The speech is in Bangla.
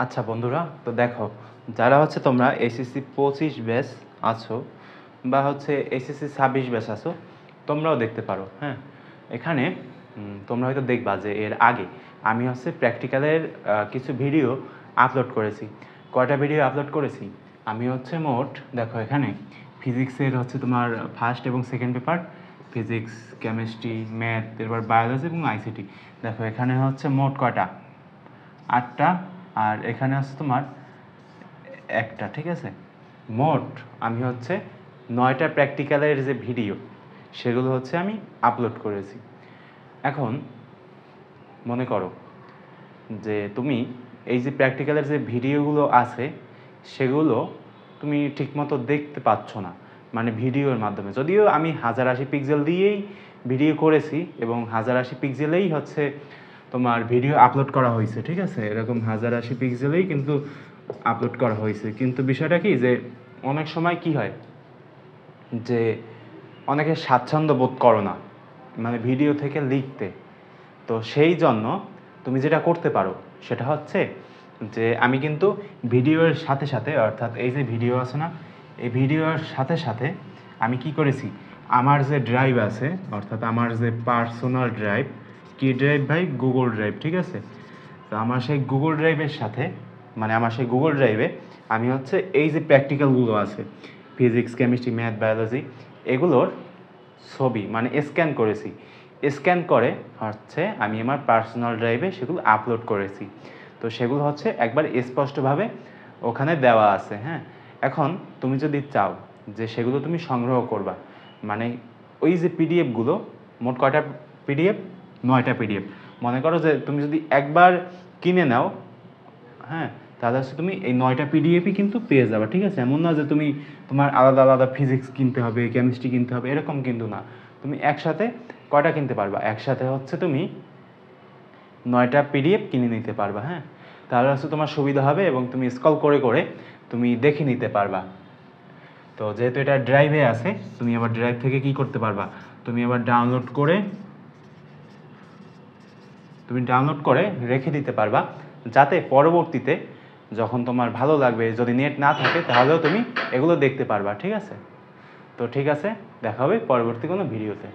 আচ্ছা বন্ধুরা, তো দেখো, যারা হচ্ছে তোমরা এসএসসি 25 ব্যাচ আছো বা হচ্ছে এসএসসি 26 ব্যাচ আছো, তোমরাও দেখতে পারো। হ্যাঁ, এখানে তোমরা হয়তো দেখবা যে এর আগে আমি হচ্ছে প্র্যাকটিক্যালের কিছু ভিডিও আপলোড করেছি। কয়টা ভিডিও আপলোড করেছি আমি হচ্ছে মোট, দেখো এখানে ফিজিক্সের হচ্ছে তোমার ফার্স্ট এবং second paper, physics, chemistry, math, এরপর বায়োলজি এবং আইসিটি। দেখো এখানে হচ্ছে মোট কয়টা, 8টা। আর এখানে আছে তোমার একটা, ঠিক আছে। মোট আমি হচ্ছে 9টা প্র্যাকটিক্যালের যে ভিডিও সেগুলো হচ্ছে আমি আপলোড করেছি। এখন মনে করো যে তুমি এই যে প্র্যাকটিক্যালের যে ভিডিওগুলো আছে সেগুলো তুমি ঠিকমতো দেখতে পাচ্ছ না, মানে ভিডিওর মাধ্যমে। যদিও আমি 1080 পিক্সেল দিয়েই ভিডিও করেছি এবং 1080 পিক্সেলেই হচ্ছে তোমার ভিডিও আপলোড করা হয়েছে, ঠিক আছে। এরকম 1080 পিক্সেলেই কিন্তু আপলোড করা হয়েছে, কিন্তু বিষয়টা কি যে অনেক সময় কি হয় যে অনেকে স্বাচ্ছন্দ্য বোধ করো না মানে ভিডিও থেকে লিখতে। তো সেই জন্য তুমি যেটা করতে পারো সেটা হচ্ছে যে আমি কিন্তু ভিডিওর সাথে সাথে, অর্থাৎ এই যে ভিডিও আছে না, এই ভিডিওর সাথে সাথে আমি কি করেছি, আমার যে ড্রাইভ আছে, অর্থাৎ আমার যে পার্সোনাল ড্রাইভ, কি ড্রাইভ ভাই, গুগল ড্রাইভ, ঠিক আছে। তো আমার সেই গুগল ড্রাইভের সাথে, মানে আমার সেই গুগল ড্রাইভে আমি হচ্ছে এই যে প্র্যাকটিক্যালগুলো আছে, ফিজিক্স, কেমিস্ট্রি, ম্যাথ, বায়োলজি, এগুলোর ছবি মানে স্ক্যান করেছি। স্ক্যান করে হচ্ছে আমি আমার পার্সোনাল ড্রাইভে সেগুলো আপলোড করেছি। তো সেগুলো হচ্ছে একবার স্পষ্টভাবে ওখানে দেওয়া আছে। হ্যাঁ, এখন তুমি যদি চাও যে সেগুলো তুমি সংগ্রহ করবা, মানে ওই যে পিডিএফগুলো, মোট কয়টা পিডিএফ, 9টা পিডিএফ। মনে করো যে তুমি যদি একবার কিনে নাও, হ্যাঁ, তাহলে হচ্ছে তুমি এই 9টা পিডিএফই কিন্তু পেয়ে যাবে, ঠিক আছে। এমন না যে তুমি তোমার আলাদা আলাদা ফিজিক্স কিনতে হবে, কেমিস্ট্রি কিনতে হবে, এরকম কিন্তু না। তুমি একসাথে কয়টা কিনতে পারবা, একসাথে হচ্ছে তুমি 9টা পিডিএফ কিনে নিতে পারবা। হ্যাঁ, তাহলে হচ্ছে তোমার সুবিধা হবে এবং তুমি স্ক্রল করে করে তুমি দেখে নিতে পারবা। তো যেহেতু এটা ড্রাইভে আছে, তুমি আবার ড্রাইভ থেকে কি করতে পারবা, তুমি আবার ডাউনলোড করে রেখে দিতে পারবা, যাতে পরবর্তীতে যখন তোমার ভালো লাগবে, যদি নেট না থাকে তাহলেও তুমি এগুলো দেখতে পারবা, ঠিক আছে। তো ঠিক আছে, দেখা হবে পরবর্তী কোনো ভিডিওতে।